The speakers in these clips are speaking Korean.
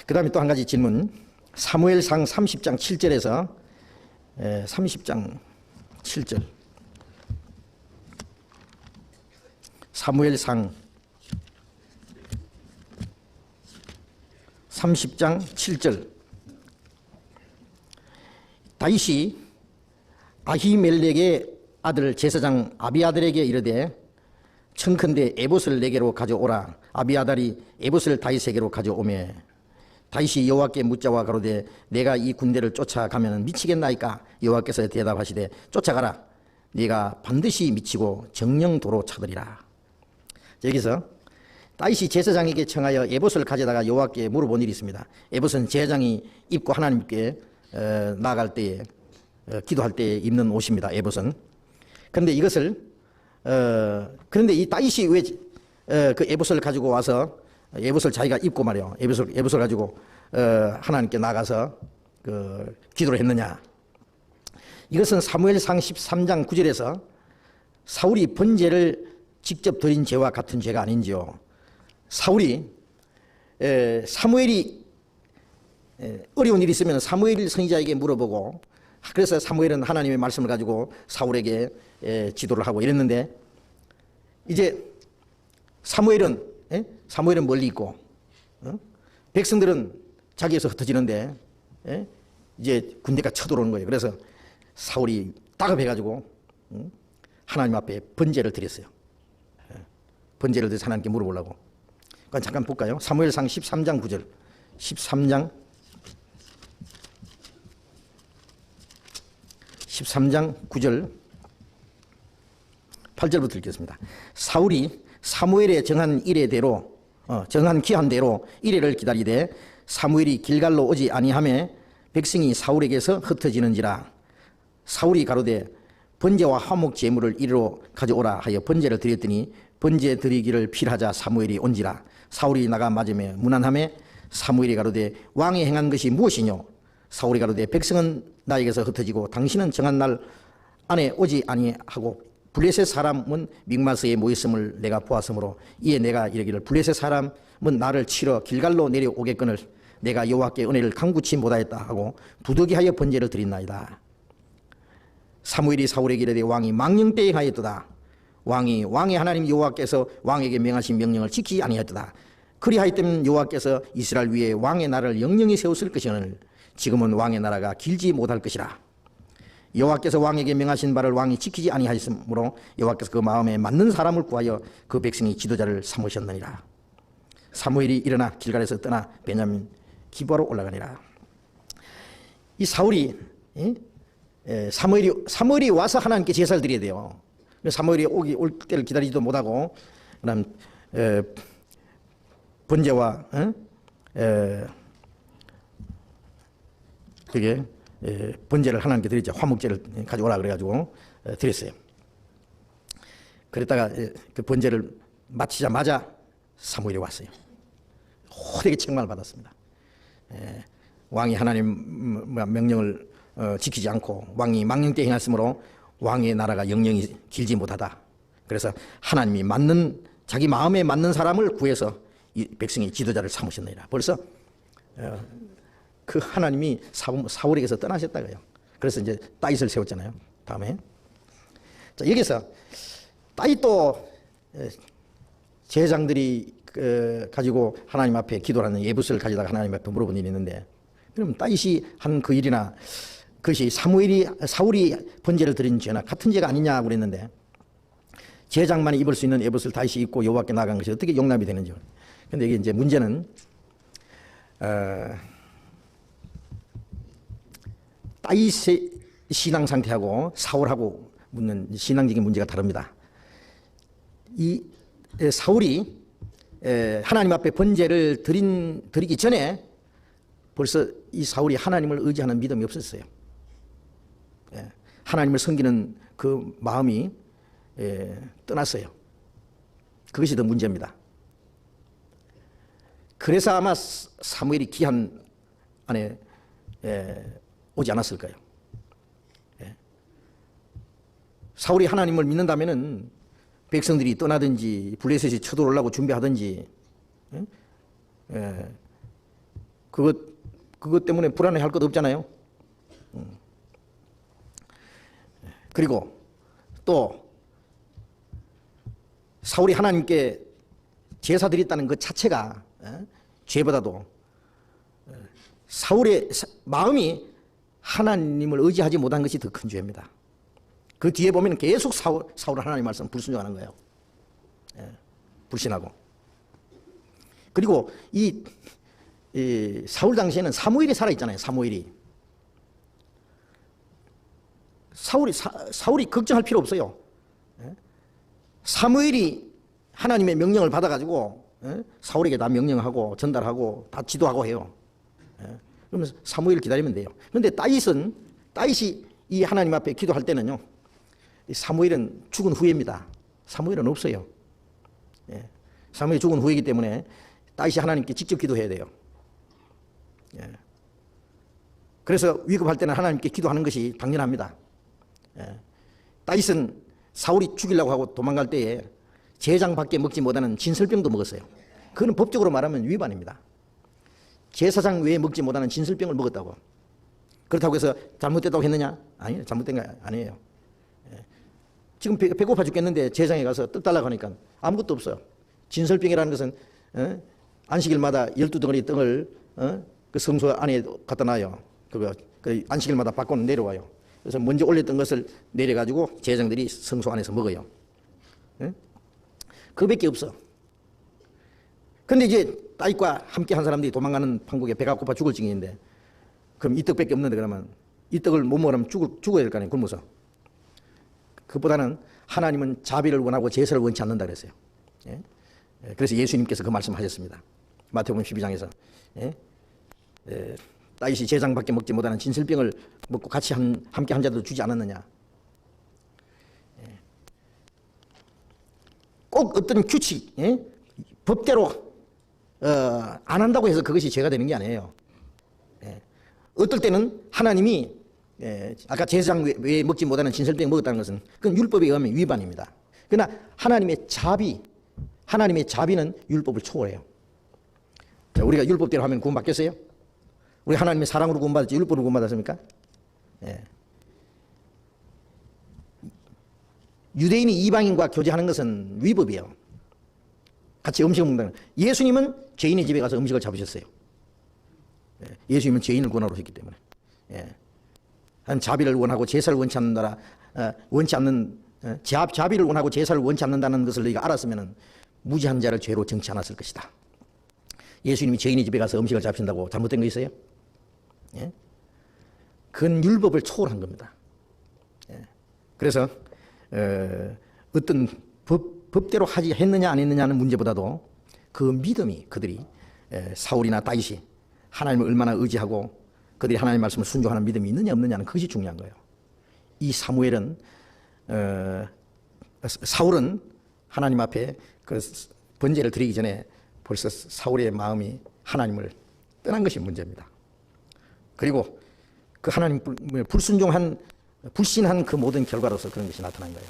그 다음에 또 한 가지 질문. 사무엘상 30장 7절에서 30장 7절. 사무엘상 30장 7절. 다윗이 아히멜렉의 아들 제사장 아비아달에게 이르되 청컨대 에봇을 내게로 가져오라. 아비아달이 에봇을 다윗에게로 가져오매 다윗이 여호와께 묻자와 가로되 내가 이 군대를 쫓아가면 미치겠나이까? 여호와께서 대답하시되 쫓아가라. 네가 반드시 미치고 정령도로 차더리라. 여기서 다윗이 제사장에게 청하여 에봇을 가져다가 여호와께 물어본 일이 있습니다. 에봇은 제사장이 입고 하나님께 나아갈 때에 기도할 때에 입는 옷입니다. 에봇은. 그런데 이것을 그런데 이 다윗이 왜 그 에봇을 가지고 와서 에봇을 자기가 입고 말이요. 에봇을 가지고 하나님께 나가서 그 기도를 했느냐? 이것은 사무엘상 13장 9절에서 사울이 번제를 직접 드린 죄와 같은 죄가 아닌지요. 사울이 사무엘이 어려운 일이 있으면 사무엘 선지자에게 물어보고, 그래서 사무엘은 하나님의 말씀을 가지고 사울에게 지도를 하고 이랬는데, 이제 사무엘은 멀리 있고 백성들은 자기에서 흩어지는데 이제 군대가 쳐들어오는 거예요. 그래서 사울이 다급해가지고 하나님 앞에 번제를 드렸어요. 번제를 드려서 하나님께 물어보려고. 그러니까 잠깐 볼까요? 사무엘상 13장 9절. 13장 9절 8절부터 읽겠습니다. 사울이 사무엘의 정한 이래대로 정한 기한대로 이래를 기다리되 사무엘이 길갈로 오지 아니하매 백성이 사울에게서 흩어지는지라. 사울이 가로되 번제와 화목 제물을 이리로 가져오라 하여 번제를 드렸더니 번제 드리기를 필하자 사무엘이 온지라. 사울이 나가 맞으며 문안하매 사무엘이 가로되 왕이 행한 것이 무엇이뇨? 사울이 가로되 백성은 나에게서 흩어지고 당신은 정한 날 안에 오지 아니하고 블레셋 사람은 믹마스에 모였음을 내가 보았으므로 이에 내가 이르기를 블레셋 사람은 나를 치러 길갈로 내려오겠거늘 내가 여호와께 은혜를 간구치 못하였다 하고 부득이하여 번제를 드린나이다. 사무엘이 사울에게 이르되 왕이 망령되이 하였도다. 왕의 하나님 여호와께서 왕에게 명하신 명령을 지키지 아니하였도다. 그리하였다면 여호와께서 이스라엘 위에 왕의 나라를 영영히 세웠을 것이오늘 지금은 왕의 나라가 길지 못할 것이라. 여호와께서 왕에게 명하신 바를 왕이 지키지 아니하였으므로 여호와께서 그 마음에 맞는 사람을 구하여 그 백성이 지도자를 삼으셨느니라. 사무엘이 일어나 길갈에서 떠나 베냐민 기브아로 올라가니라. 이 사울이 사무엘이 와서 하나님께 제사를 드려야 돼요. 사무엘이 올 때를 기다리지도 못하고 그다음 번제와 그게 번제를 하나님께 드리죠. 화목제를 가져오라 그래가지고 드렸어요. 그랬다가 그 번제를 마치자마자 사무엘이 왔어요. 호되게 책망을 받았습니다. 왕이 하나님 명령을 지키지 않고 왕이 망령되이 행했으므로 왕의 나라가 영영이 길지 못하다. 그래서 하나님이 자기 마음에 맞는 사람을 구해서 이 백성의 지도자를 삼으셨느니라. 벌써 그 하나님이 사울에게서 떠나셨다고요. 그래서 이제 다윗을 세웠잖아요. 다음에 자, 여기서 다윗도 제사장들이 가지고 하나님 앞에 기도하는 예붓을 가져다가 하나님 앞에 물어본 일이 있는데, 그럼 다윗이 한 그 일이나 그것이 사울이 번제를 드린 죄나 같은 죄가 아니냐 그랬는데, 제사장만이 입을 수 있는 예붓을 다윗이 입고 여호와께 나간 것이 어떻게 용납이 되는지. 그런데 이게 이제 문제는 다윗의 신앙 상태하고 사울하고 묻는 신앙적인 문제가 다릅니다. 이 사울이 하나님 앞에 번제를 드리기 전에 벌써 이 사울이 하나님을 의지하는 믿음이 없었어요. 하나님을 섬기는 그 마음이 떠났어요. 그것이 더 문제입니다. 그래서 아마 사무엘이 기한 안에 오지 않았을까요? 사울이 하나님을 믿는다면은 백성들이 떠나든지 블레셋이 쳐들어오려고 준비하든지 그것 때문에 불안해할 것 없잖아요. 그리고 또 사울이 하나님께 제사 드렸다는 그 자체가 죄보다도 사울의 마음이 하나님을 의지하지 못한 것이 더 큰 죄입니다. 그 뒤에 보면 계속 사울은 하나님 말씀 불순종하는 거예요. 불신하고. 그리고 이 사울 당시에는 사무엘이 살아있잖아요. 사울이 걱정할 필요 없어요. 사무엘이 하나님의 명령을 받아가지고 사울에게 다 명령하고 전달하고 다 지도하고 해요. 그러면 사무엘을 기다리면 돼요. 그런데 다윗이 이 하나님 앞에 기도할 때는요, 사무엘은 죽은 후입니다. 사무엘은 없어요. 사무엘이 죽은 후이기 때문에 다윗이 하나님께 직접 기도해야 돼요. 그래서 위급할 때는 하나님께 기도하는 것이 당연합니다. 다윗은 사울이 죽이려고 하고 도망갈 때에 제사장밖에 먹지 못하는 진설병도 먹었어요. 그건 법적으로 말하면 위반입니다. 제사장 외에 먹지 못하는 진설병을 먹었다고. 그렇다고 해서 잘못됐다고 했느냐? 아니에요. 잘못된 거 아니에요. 지금 배고파 죽겠는데 제사장에 가서 떡 달라고 하니까 아무것도 없어요. 진설병이라는 것은 안식일마다 12덩어리 떡을 그 성소 안에 갖다 놔요. 그 안식일마다 밖으로 내려와요. 그래서 먼저 올렸던 것을 내려가지고 제사장들이 성소 안에서 먹어요. 그밖에 없어. 근데 이제 다윗과 함께 한 사람들이 도망가는 판국에 배가 고파 죽을 지경인데, 그럼 이 떡밖에 없는데 그러면 이 떡을 못 먹으면 죽어야 될 거 아니에요. 굶어서. 그보다는 하나님은 자비를 원하고 제사를 원치 않는다 그랬어요. 그래서 예수님께서 그 말씀하셨습니다. 마태복음 12장에서 다윗이 제사장밖에 먹지 못하는 진설병을 먹고 같이 함께 한 자도 주지 않았느냐. 꼭 어떤 규칙, 법대로 안 한다고 해서 그것이 죄가 되는 게 아니에요. 어떨 때는 하나님이 아까 제사장 외에 먹지 못하는 진설병 먹었다는 것은 그건 율법에 의하면 위반입니다. 그러나 하나님의 자비는 율법을 초월해요. 자, 우리가 율법대로 하면 구원받겠어요? 우리 하나님의 사랑으로 구원받았지 율법으로 구원받았습니까? 유대인이 이방인과 교제하는 것은 위법이에요. 같이 음식을 먹는다는. 예수님은 죄인의 집에 가서 음식을 잡으셨어요. 예수님은 죄인을 구원하러 오셨기 때문에. 한 자비를 원하고 제사를 원치 않는다, 자비를 원하고 제사를 원치 않는다는 것을 너희가 알았으면 무지한 자를 죄로 정치 않았을 것이다. 예수님이 죄인의 집에 가서 음식을 잡힌다고 잘못된 거 있어요? 그건 율법을 초월한 겁니다. 그래서 어떤 법대로 했느냐 안 했느냐는 문제보다도 그 믿음이 그들이 사울이나 다윗이 하나님을 얼마나 의지하고 그들이 하나님의 말씀을 순종하는 믿음이 있느냐 없느냐는 그것이 중요한 거예요. 이 사울은 하나님 앞에 그 번제를 드리기 전에 벌써 사울의 마음이 하나님을 떠난 것이 문제입니다. 그리고 그 하나님 불신한 그 모든 결과로서 그런 것이 나타난 거예요.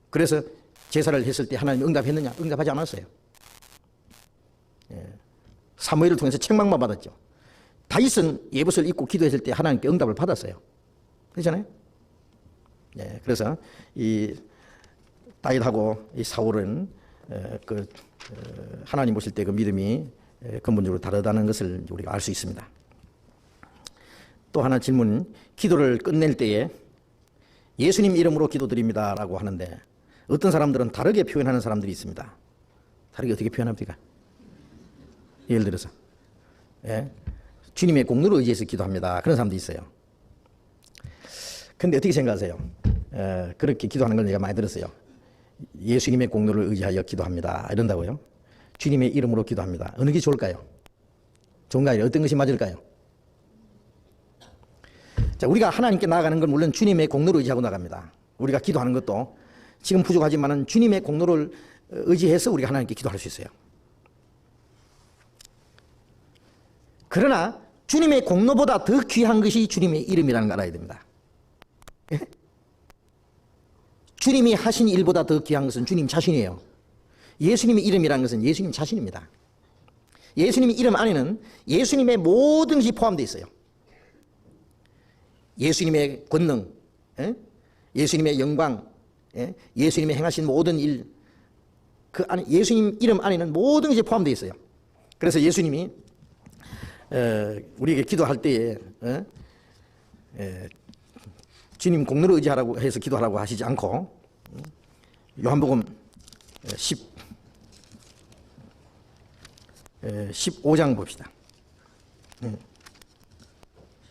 그래서 제사를 했을 때 하나님 응답했느냐? 응답하지 않았어요. 사무엘을 통해서 책망만 받았죠. 다윗은 예봇을 입고 기도했을 때 하나님께 응답을 받았어요. 그렇잖아요? 그래서 이 다윗하고 이 사울은 하나님 보실 때 그 믿음이 근본적으로 다르다는 것을 우리가 알 수 있습니다. 또 하나 질문, 기도를 끝낼 때에 예수님 이름으로 기도드립니다라고 하는데 어떤 사람들은 다르게 표현하는 사람들이 있습니다. 다르게 어떻게 표현합니까? 예를 들어서 주님의 공로를 의지해서 기도합니다. 그런 사람도 있어요. 근데 어떻게 생각하세요? 그렇게 기도하는 걸 내가 많이 들었어요. 예수님의 공로를 의지하여 기도합니다. 이런다고요? 주님의 이름으로 기도합니다. 어느 게 좋을까요? 좋은가요? 어떤 것이 맞을까요? 자, 우리가 하나님께 나아가는 건 물론 주님의 공로를 의지하고 나갑니다. 우리가 기도하는 것도 지금 부족하지만 주님의 공로를 의지해서 우리가 하나님께 기도할 수 있어요. 그러나 주님의 공로보다 더 귀한 것이 주님의 이름이라는 걸 알아야 됩니다. 주님이 하신 일보다 더 귀한 것은 주님 자신이에요. 예수님의 이름이라는 것은 예수님 자신입니다. 예수님의 이름 안에는 예수님의 모든 것이 포함되어 있어요. 예수님의 권능, 예수님의 영광, 예수님의 행하신 모든 일, 그 안에 예수님 이름 안에는 모든 것이 포함되어 있어요. 그래서 예수님이 우리에게 기도할 때에 주님 공로를 의지하라고 해서 기도하라고 하시지 않고 요한복음 15장 봅시다.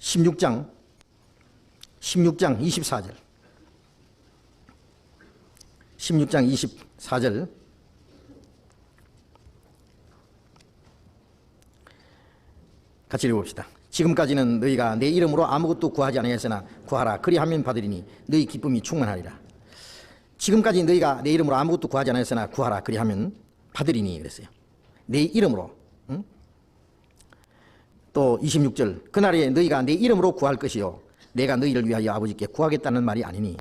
16장 24절 16장 24절 같이 읽어봅시다. 지금까지는 너희가 내 이름으로 아무것도 구하지 아니하였으나 구하라 그리하면 받으리니 너희 기쁨이 충만하리라. 지금까지 너희가 내 이름으로 아무것도 구하지 않았으나 구하라 그리하면 받으리니 그랬어요. 내 이름으로. 응? 또 26절 그날에 너희가 내 이름으로 구할 것이요 내가 너희를 위하여 아버지께 구하겠다는 말이 아니니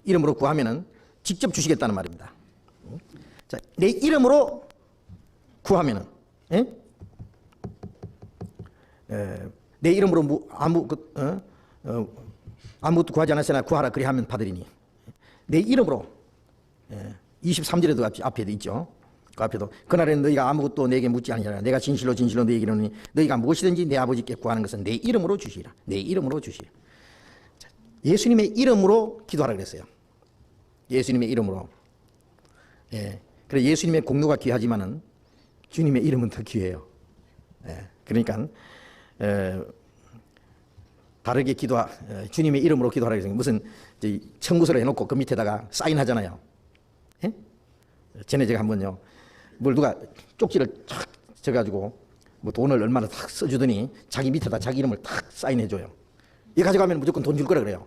이름으로 구하면은 직접 주시겠다는 말입니다. 자, 내 이름으로 구하면은 내 이름으로 아무것도 구하지 않았으나 구하라 그리하면 받으리니 내 이름으로 23절에도 앞에도 있죠. 그 앞에도 그날에는 너희가 아무것도 내게 묻지 아니하라 내가 진실로 진실로 너희에게 이르노니 너희가 무엇이든지 내 아버지께 구하는 것은 내 이름으로 주시리라. 내 이름으로 주시리라. 예수님의 이름으로 기도하라 그랬어요. 예수님의 이름으로. 그래 예수님의 공로가 귀하지만은 주님의 이름은 더 귀해요. 그러니까 다르게 주님의 이름으로 기도하라 그랬어요. 무슨 청구서를 해놓고 그 밑에다가 사인하잖아요. 전에 제가 한번요 뭘 누가 쪽지를 탁 져가지고 뭐 돈을 얼마나 탁 써주더니 자기 밑에다 자기 이름을 탁 사인해줘요. 이 가져가면 무조건 돈 줄 거라 그래요.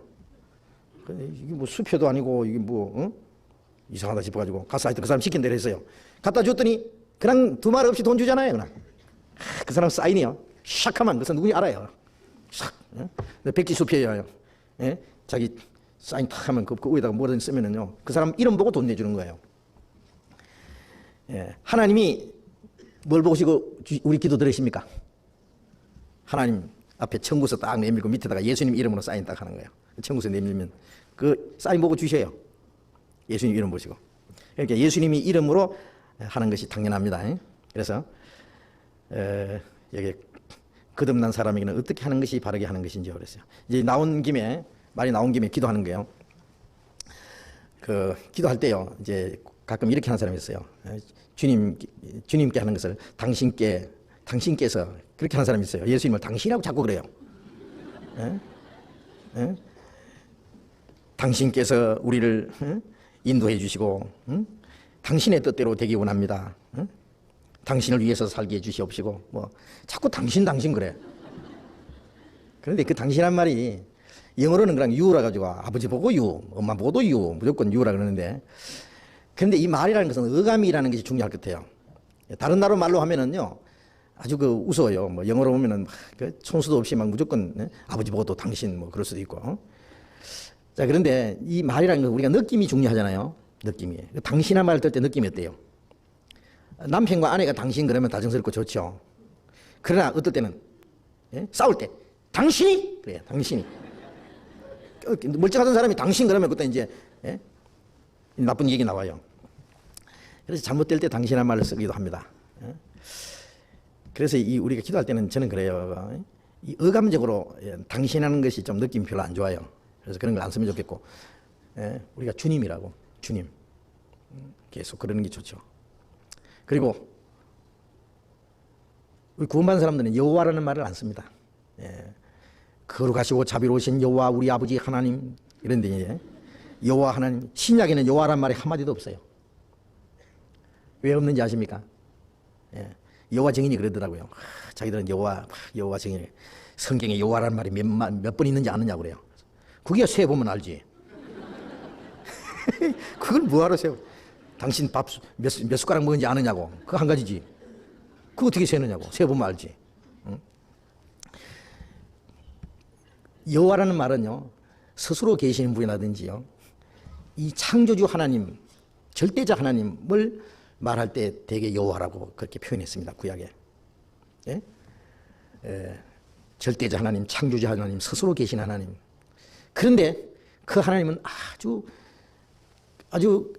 이게 뭐 수표도 아니고 이게 뭐 이상하다 싶어가지고 가서 하여튼 그 사람 시킨 대로 했어요. 갖다 줬더니 그냥 두 말 없이 돈 주잖아요. 그냥 그 사람 사인이요 샥 하면 그 사람 누군지 알아요. 샥 백지 수표예요. 자기 사인 탁 하면 그 위에다가 뭐든 쓰면은요 그 사람 이름 보고 돈 내주는 거예요. 하나님이 뭘 보시고 우리 기도 들으십니까? 하나님 앞에 청구서 딱 내밀고 밑에다가 예수님 이름으로 사인 딱 하는 거예요. 청구서 내밀면 그 사인 보고 주셔요. 예수님 이름 보시고. 그러니까 예수님이 이름으로 하는 것이 당연합니다. 그래서 여기 거듭난 사람에게는 어떻게 하는 것이 바르게 하는 것인지 그랬어요. 이제 말이 나온 김에 기도하는 거예요. 그 기도할 때요. 이제 가끔 이렇게 하는 사람이 있어요. 주님께 하는 것을 당신께서 그렇게 하는 사람이 있어요. 예수님을 당신이라고 자꾸 그래요. 당신께서 우리를 인도해 주시고 당신의 뜻대로 되기 원합니다. 당신을 위해서 살게 해 주시옵시고 뭐 자꾸 당신 그래. 그런데 그 당신한 말이 영어로는 그냥 you라 가지고 아버지 보고 you, 엄마 보고도 you, 무조건 you라 그러는데 그런데 이 말이라는 것은 어감이라는 것이 중요할 것 같아요. 다른 나라 말로 하면은요 아주 우스워요. 뭐 영어로 보면은 그 촌수도 없이 막 무조건 아버지 보고도 당신 뭐 그럴 수도 있고. 자 그런데 이 말이라는 건 우리가 느낌이 중요하잖아요. 느낌이. 당신한 말을 들 때 느낌이 어때요? 남편과 아내가 당신 그러면 다정스럽고 좋죠. 그러나 어떨 때는 싸울 때 당신이 그래요. 당신이 멀쩡하던 사람이 당신 그러면 그때 이제 나쁜 얘기 나와요. 그래서 잘못될 때 당신한 말을 쓰기도 합니다. 그래서 우리가 기도할 때는 저는 그래요. 이 어감적으로 당신하는 것이 좀 느낌이 별로 안 좋아요. 그래서 그런 걸 안 쓰면 좋겠고 우리가 주님이라고 주님 계속 그러는 게 좋죠. 그리고 우리 구원받은 사람들은 여호와라는 말을 안 씁니다. 거룩하시고 자비로우신 여호와 우리 아버지 하나님 이런데 여호와 하나님 신약에는 여호와란 말이 한마디도 없어요. 왜 없는지 아십니까? 여호와 증인이 그러더라고요. 자기들은 여호와 증인 성경에 여호와란 말이 몇 번 있는지 아느냐고 그래요. 그게 세보면 알지. 그걸 뭐하러 세워? 당신 밥 몇 숟가락 먹은지 아느냐고. 그거 한 가지지. 그거 어떻게 세느냐고. 세보면 알지. 응? 여호와라는 말은요. 스스로 계시는 분이라든지요. 이 창조주 하나님, 절대자 하나님을 말할 때 되게 여호와라고 그렇게 표현했습니다. 구약에. 예? 절대자 하나님, 창조자 하나님, 스스로 계신 하나님. 그런데 그 하나님은 아주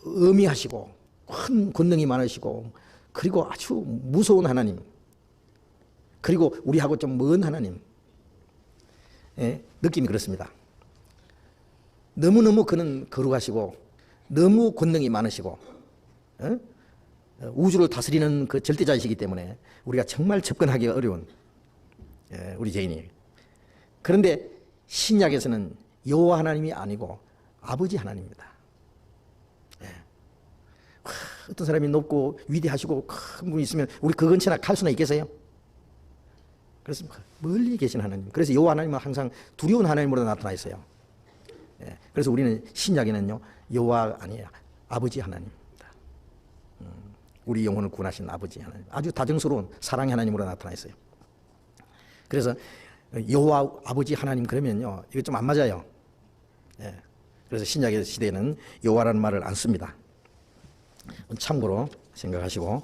엄히하시고 큰 권능이 많으시고 그리고 아주 무서운 하나님, 그리고 우리하고 좀 먼 하나님. 예? 느낌이 그렇습니다. 너무너무 그는 거룩하시고 너무 권능이 많으시고 우주를 다스리는 그 절대자이시기 때문에 우리가 정말 접근하기가 어려운 우리 죄인이. 그런데 신약에서는 여호와 하나님이 아니고 아버지 하나님입니다. 어떤 사람이 높고 위대하시고 큰 분이 있으면 우리 그 근처나 갈 수나 있겠어요? 그래서 멀리 계신 하나님. 그래서 여호와 하나님은 항상 두려운 하나님으로 나타나 있어요. 그래서 우리는 신약에는요, 여호와가 아니에요, 아버지 하나님입니다. 우리 영혼을 구원하신 아버지 하나님, 아주 다정스러운 사랑의 하나님으로 나타나 있어요. 그래서 여호와 아버지 하나님 그러면요, 이거 좀 안 맞아요. 그래서 신약의 시대에는 여호와라는 말을 안 씁니다. 참고로 생각하시고,